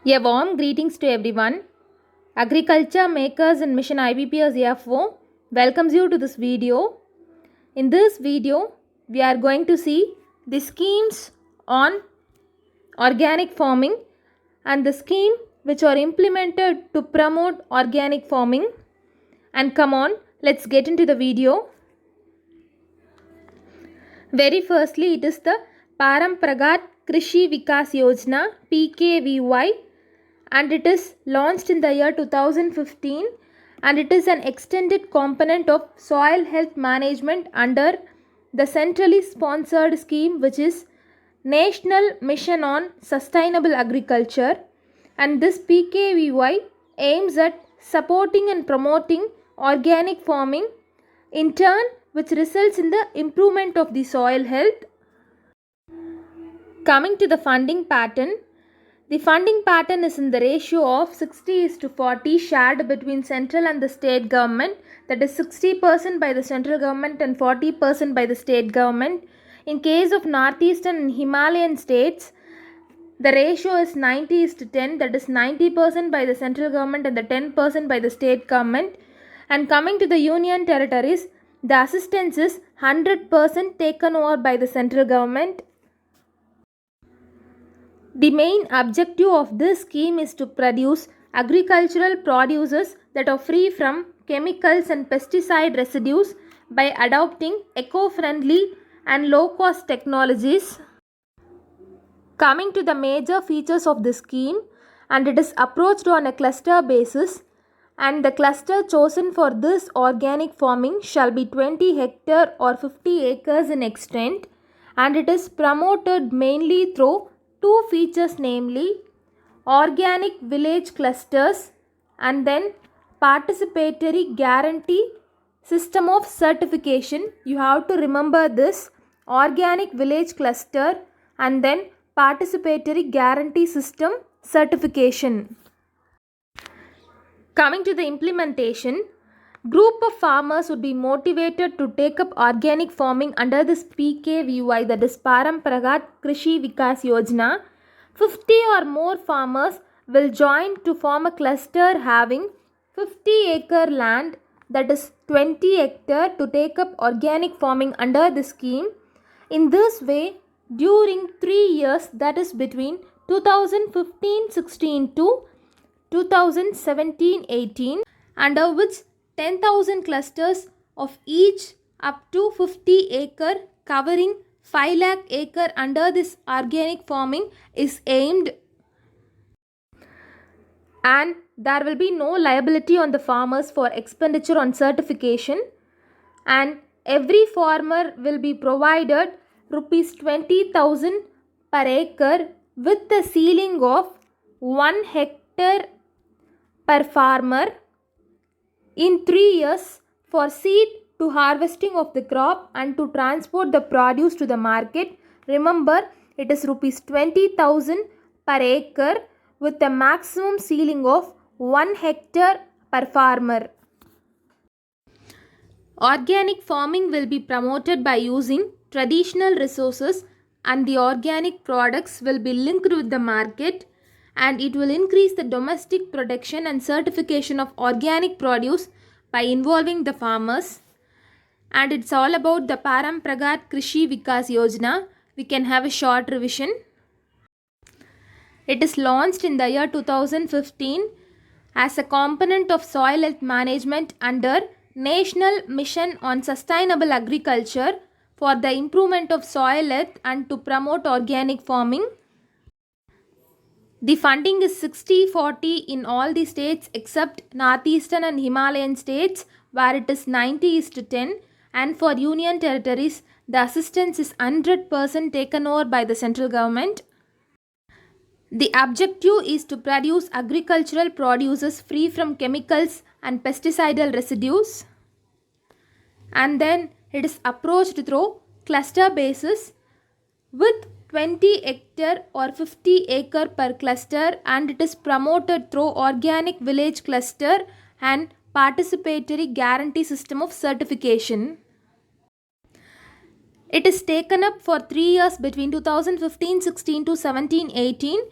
A warm greetings to everyone. Agriculture Makers and Mission IBPS FO welcomes you to this video. In this video, we are going to see the schemes on organic farming and the scheme which are implemented to promote organic farming. And come on, let's get into the video. Very firstly, it is the Parampragat Krishi Vikas Yojana PKVY, and it is launched in the year 2015, and it is an extended component of soil health management under the centrally sponsored scheme which is National Mission on Sustainable Agriculture, and this PKVY aims at supporting and promoting organic farming, in turn which results in the improvement of the soil health. Coming to the funding pattern, the funding pattern is in the ratio of 60:40 shared between central and the state government, that is 60% by the central government and 40% by the state government. In case of northeastern and Himalayan states, the ratio is 90:10, that is 90% by the central government and the 10% by the state government. And coming to the union territories, the assistance is 100% taken over by the central government. The main objective of this scheme is to produce agricultural produces that are free from chemicals and pesticide residues by adopting eco-friendly and low-cost technologies. Coming to the major features of the scheme, and it is approached on a cluster basis, and the cluster chosen for this organic farming shall be 20 hectare or 50 acres in extent, and it is promoted mainly through two features, namely organic village clusters and then participatory guarantee system of certification. You have to remember this: organic village cluster and then participatory guarantee system certification. Coming to the implementation, group of farmers would be motivated to take up organic farming under this PKVY, that is Parampragat Krishi Vikas Yojana. 50 or more farmers will join to form a cluster having 50-acre land, that is 20 hectare, to take up organic farming under the scheme. In this way, during 3 years, that is between 2015-16 to 2017-18, under which 10,000 clusters of each up to 50 acre covering 5 lakh acre under this organic farming is aimed, and there will be no liability on the farmers for expenditure on certification, and every farmer will be provided rupees 20,000 per acre with the ceiling of 1 hectare per farmer in 3 years for seed to harvesting of the crop and to transport the produce to the market. Remember, it is rupees 20,000 per acre with a maximum ceiling of 1 hectare per farmer. Organic farming will be promoted by using traditional resources, and the organic products will be linked with the market, and it will increase the domestic production and certification of organic produce by involving the farmers. And it's all about the Parampragat Krishi Vikas Yojana. We can have a short revision. It is launched in the year 2015 as a component of soil health management under National Mission on Sustainable Agriculture for the improvement of soil health and to promote organic farming. The funding is 60:40 in all the states except northeastern and Himalayan states, where it is 90:10, and for union territories the assistance is 100% taken over by the central government. The objective is to produce agricultural produces free from chemicals and pesticidal residues, and then it is approached through cluster basis with 20 hectare or 50 acre per cluster, and it is promoted through organic village cluster and participatory guarantee system of certification. It is taken up for 3 years between 2015-16 to 17-18,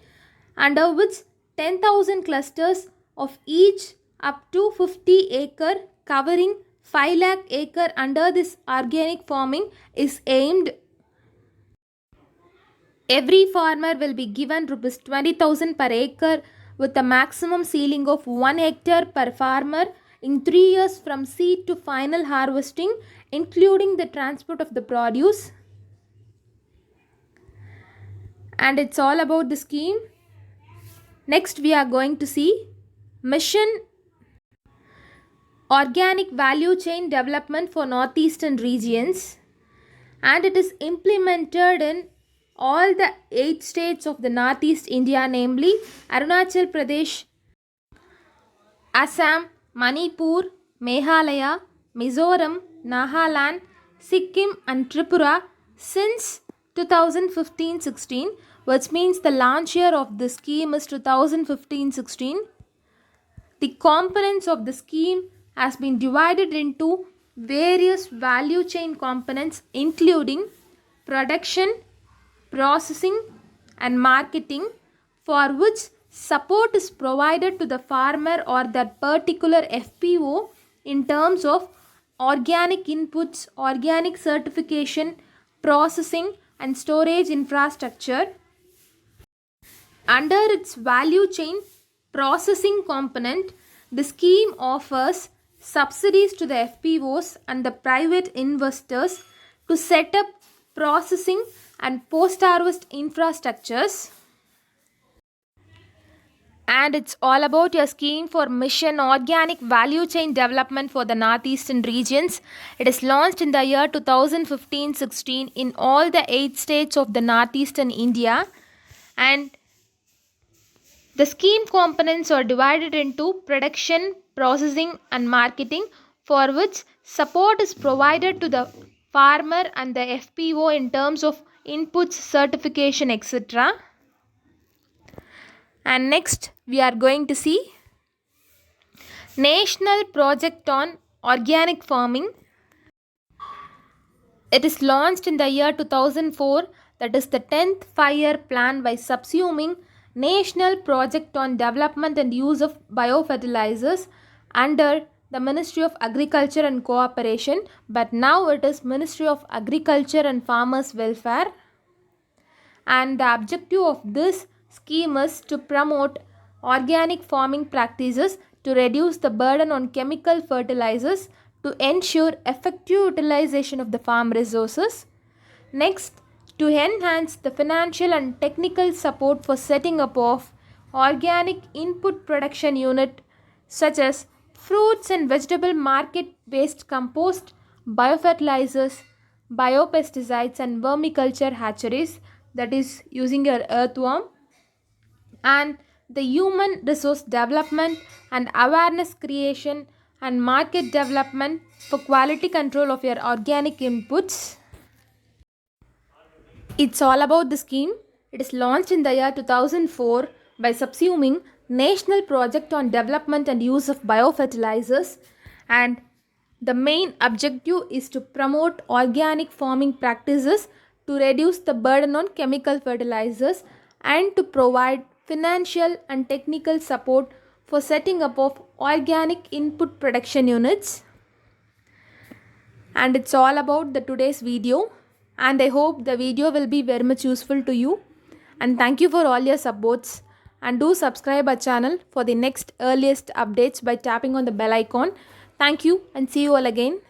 under which 10,000 clusters of each up to 50 acre covering 5 lakh acre under this organic farming is aimed. Every farmer will be given rupees 20,000 per acre with a maximum ceiling of 1 hectare per farmer in 3 years from seed to final harvesting, including the transport of the produce. And it's all about the scheme. Next we are going to see Mission Organic Value Chain Development for Northeastern Regions, and it is implemented in all the 8 states of the Northeast India, namely Arunachal Pradesh, Assam, Manipur, Meghalaya, Mizoram, Nagaland, Sikkim and Tripura since 2015-16, which means the launch year of the scheme is 2015-16. The components of the scheme has been divided into various value chain components including production, processing and marketing, for which support is provided to the farmer or that particular FPO in terms of organic inputs, organic certification, processing and storage infrastructure. Under its value chain processing component, the scheme offers subsidies to the FPOs and the private investors to set up processing and post-harvest infrastructures. And it's all about a scheme for Mission Organic Value Chain Development for the Northeastern regions. It is launched in the year 2015-16 in all the 8 states of the Northeastern India, and the scheme components are divided into production, processing and marketing, for which support is provided to the farmer and the FPO in terms of inputs, certification, etc. And next we are going to see National Project on Organic Farming. It is launched in the year 2004, that is the 10th 5-year plan by subsuming National Project on Development and Use of Biofertilizers under the Ministry of Agriculture and Cooperation, but now it is Ministry of Agriculture and Farmers Welfare. And the objective of this scheme is to promote organic farming practices to reduce the burden on chemical fertilizers to ensure effective utilization of the farm resources. Next, to enhance the financial and technical support for setting up of organic input production unit such as fruits and vegetable market based compost, biofertilizers, biopesticides and vermiculture hatcheries, that is using your earthworm, and the human resource development and awareness creation and market development for quality control of your organic inputs. It's all about the scheme. It is launched in the year 2004 by subsuming National Project on Development and Use of Biofertilizers, and the main objective is to promote organic farming practices to reduce the burden on chemical fertilizers and to provide financial and technical support for setting up of organic input production units. And it's all about the today's video, and I hope the video will be very much useful to you, and thank you for all your supports, and do subscribe our channel for the next earliest updates by tapping on the bell icon. Thank you and see you all again.